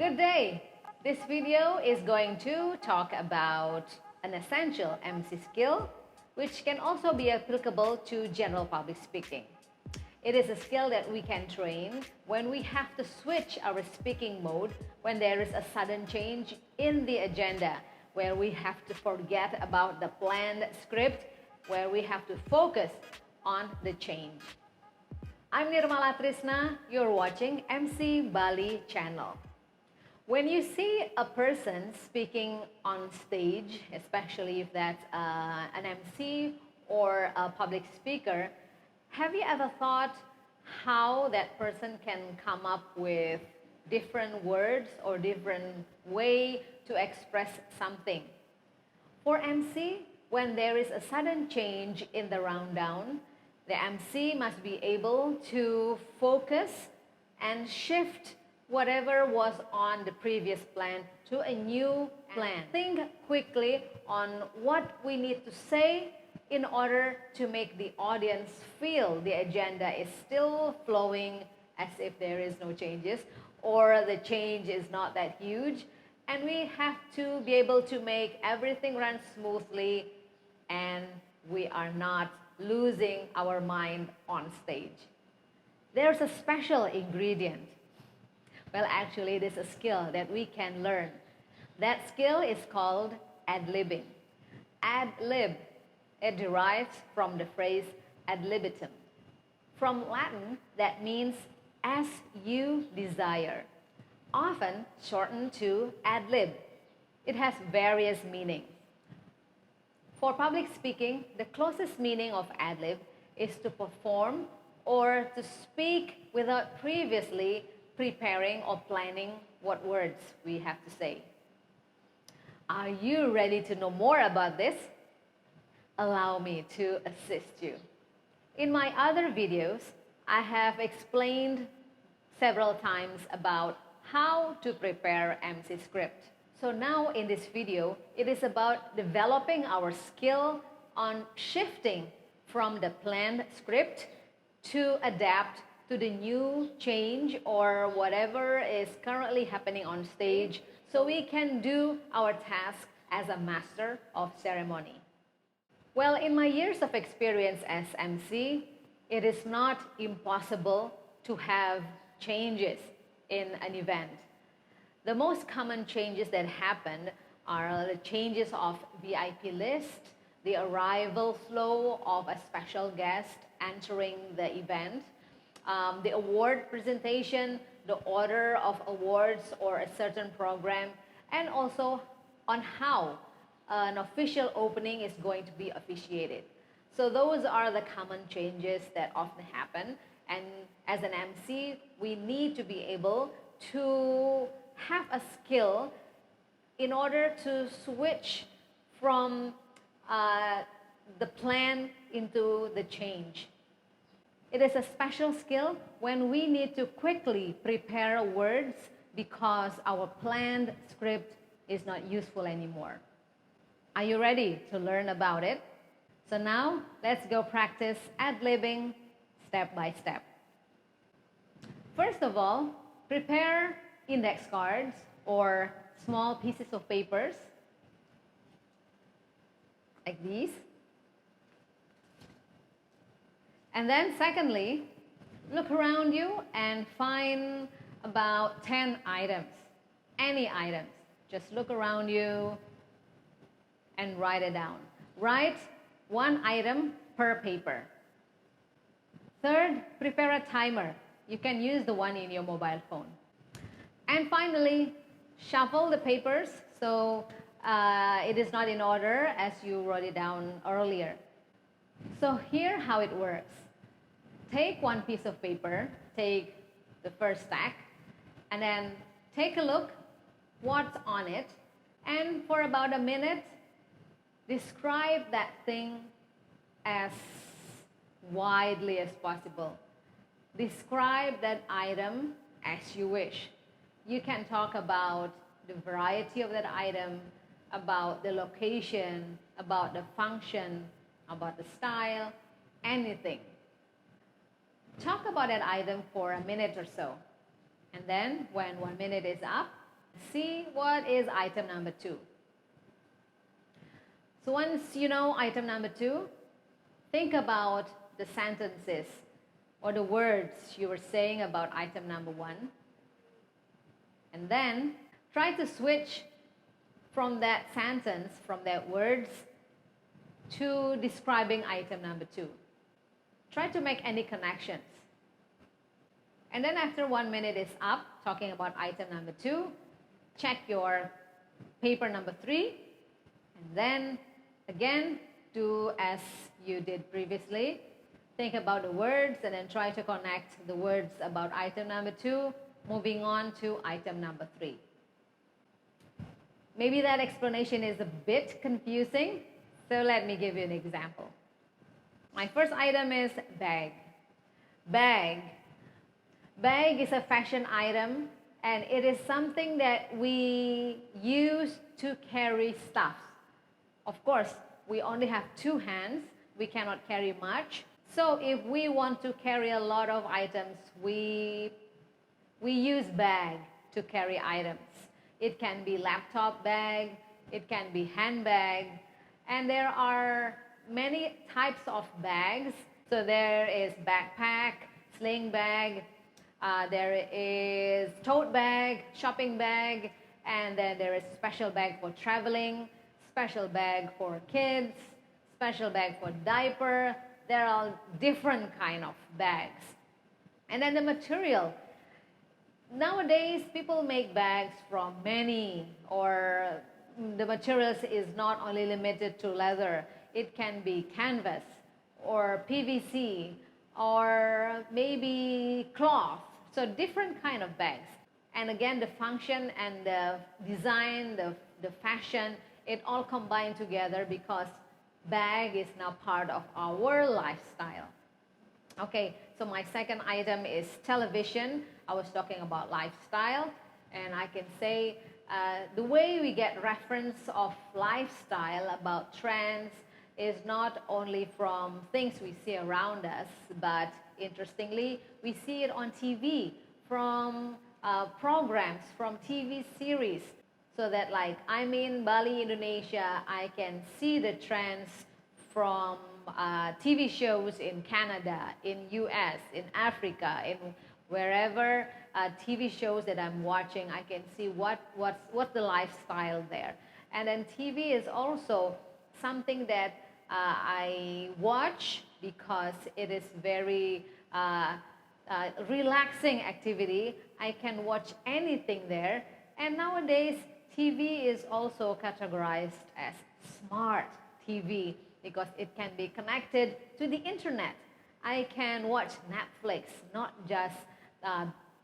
Good day! This video is going to talk about an essential MC skill which can also be applicable to general public speaking. It is a skill that we can train when we have to switch our speaking mode when there is a sudden change in the agenda, where we have to forget about the planned script, where we have to focus on the change. I'm Nirmala Trisna, you're watching MC Bali channel. When you see a person speaking on stage, especially if that's an MC or a public speaker, have you ever thought how that person can come up with different words or different way to express something? For MC, when there is a sudden change in the rundown, the MC must be able to focus and shift whatever was on the previous plan to a new plan. Think quickly on what we need to say in order to make the audience feel the agenda is still flowing as if there is no changes, or the change is not that huge, and we have to be able to make everything run smoothly and we are not losing our mind on stage. There's a special ingredient. Well, actually, it is a skill that we can learn. That skill is called ad-libbing. Ad-lib, it derives from the phrase ad libitum. From Latin, that means as you desire, often shortened to ad-lib. It has various meanings. For public speaking, the closest meaning of ad-lib is to perform or to speak without previously preparing or planning what words we have to say. Are you ready to know more about this? Allow me to assist you. In my other videos, I have explained several times about how to prepare MC script. So now in this video, it is about developing our skill on shifting from the planned script to adapt to the new change or whatever is currently happening on stage, so we can do our task as a master of ceremony. Well, in my years of experience as MC, it is not impossible to have changes in an event. The most common changes that happen are the changes of VIP list, the arrival flow of a special guest entering the event, the award presentation, the order of awards or a certain program, and also on how an official opening is going to be officiated. So those are the common changes that often happen, and as an MC, we need to be able to have a skill in order to switch from the plan into the change. It is a special skill when we need to quickly prepare words because our planned script is not useful anymore. Are you ready to learn about it? So now, let's go practice ad-libbing step by step. First of all, prepare index cards or small pieces of papers like these. And then secondly, look around you and find about 10 items, any items. Just look around you and write it down. Write one item per paper. Third, prepare a timer. You can use the one in your mobile phone. And finally, shuffle the papers so it is not in order as you wrote it down earlier. So here how it works. Take one piece of paper, take the first stack, and then take a look what's on it, and for about a minute, describe that thing as widely as possible. Describe that item as you wish. You can talk about the variety of that item, about the location, about the function, about the style, anything. Talk about that item for a minute or so. And then when 1 minute is up, See what is item number 2. So once you know item number 2, think about the sentences or the words you were saying about item number 1. And then try to switch from that sentence, from that words, to describing item number 2. Try to make any connections. And then after 1 minute is up, talking about item number 2, check your paper number 3, and then again, do as you did previously. Think about the words and then try to connect the words about item number 2, moving on to item number 3. Maybe that explanation is a bit confusing, so let me give you an example. My first item is bag. Bag. Bag is a fashion item, and it is something that we use to carry stuff. Of course, we only have 2 hands. We cannot carry much. So if we want to carry a lot of items, we use bag to carry items. It can be laptop bag, it can be handbag, and there are many types of bags. So there is backpack, sling bag, there is tote bag, shopping bag, and then there is special bag for traveling, special bag for kids, special bag for diaper. There are different kind of bags. And then the material. Nowadays, people make bags from many, or the materials is not only limited to leather. It can be canvas or PVC or maybe cloth. So different kind of bags. And again, the function and the design, the fashion, it all combined together because bag is now part of our lifestyle. Okay, so my second item is television. I was talking about lifestyle, and I can say the way we get reference of lifestyle about trends is not only from things we see around us, but interestingly, we see it on TV, from programs, from TV series. So that like I'm in Bali, Indonesia, I can see the trends from TV shows in Canada, in US, in Africa, in wherever TV shows that I'm watching, I can see what's the lifestyle there. And then TV is also something that I watch because it is very relaxing activity. I can watch anything there. And nowadays, TV is also categorized as smart TV because it can be connected to the internet. I can watch Netflix, not just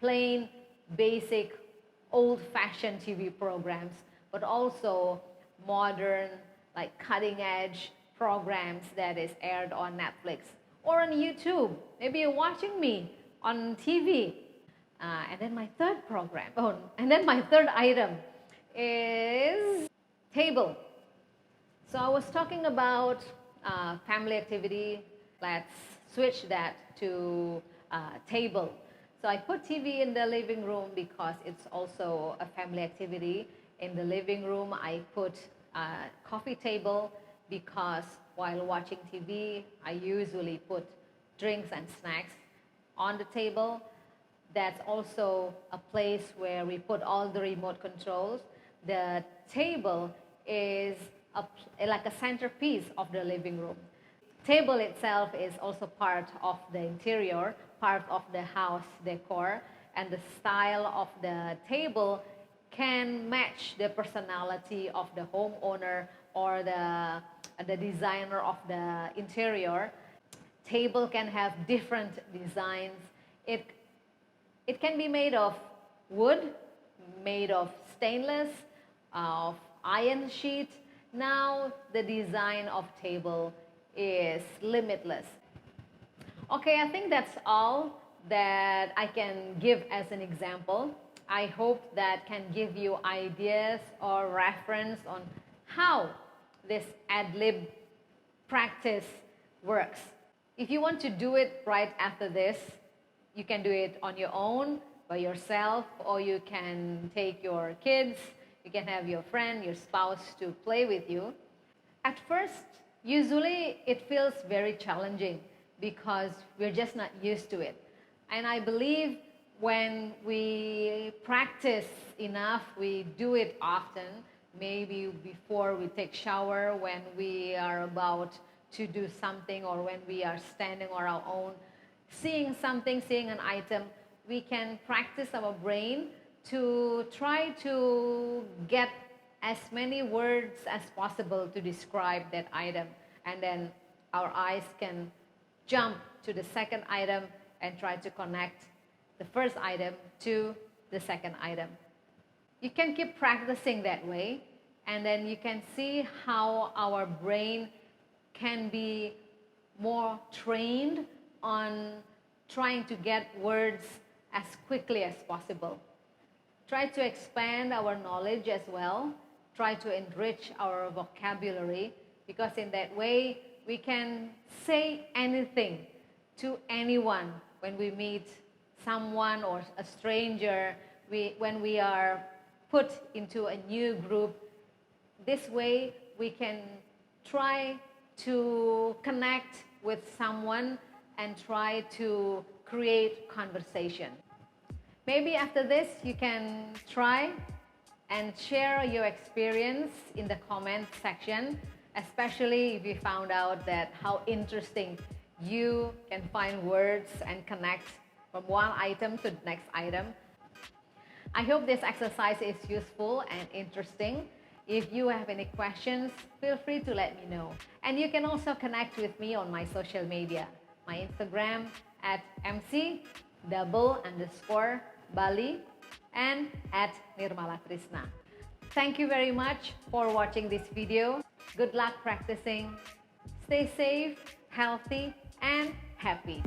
plain, basic, old-fashioned TV programs, but also modern, like cutting-edge programs that is aired on Netflix or on YouTube. Maybe you're watching me on TV. And then my third item is table. So I was talking about family activity. Let's switch that to table. So I put TV in the living room because it's also a family activity. In the living room, I put coffee table because while watching TV, I usually put drinks and snacks on the table. That's also a place where we put all the remote controls. The table is like a centerpiece of the living room. Table itself is also part of the interior, part of the house decor, and the style of the table can match the personality of the homeowner or the designer of the interior. Table can have different designs. It can be made of wood, made of stainless, of iron sheet. Now the design of table is limitless. Okay, I think that's all that I can give as an example. I hope that can give you ideas or reference on how this ad-lib practice works. If you want to do it right after this, you can do it on your own. by yourself, or you can take your kids, you can have your friend, your spouse to play with you. At first, usually it feels very challenging because we're just not used to it. And I believe when we practice enough, we do it often, maybe before we take shower, when we are about to do something, or when we are standing on our own, seeing something, seeing an item, we can practice our brain to try to get as many words as possible to describe that item. And then our eyes can jump to the second item and try to connect the first item to the second item. You can keep practicing that way, and then you can see how our brain can be more trained on trying to get words as quickly as possible. Try to expand our knowledge as well. Try to enrich our vocabulary, because in that way we can say anything to anyone when we meet someone or a stranger, when we are put into a new group. This way we can try to connect with someone and try to create conversation. Maybe after this you can try and share your experience in the comment section, especially if you found out that how interesting you can find words and connect from one item to the next item. I hope this exercise is useful and interesting. If you have any questions, feel free to let me know. And you can also connect with me on my social media. My Instagram at MC_Bali and at Nirmala Trisna. Thank you very much for watching this video. Good luck practicing. Stay safe, healthy, and happy.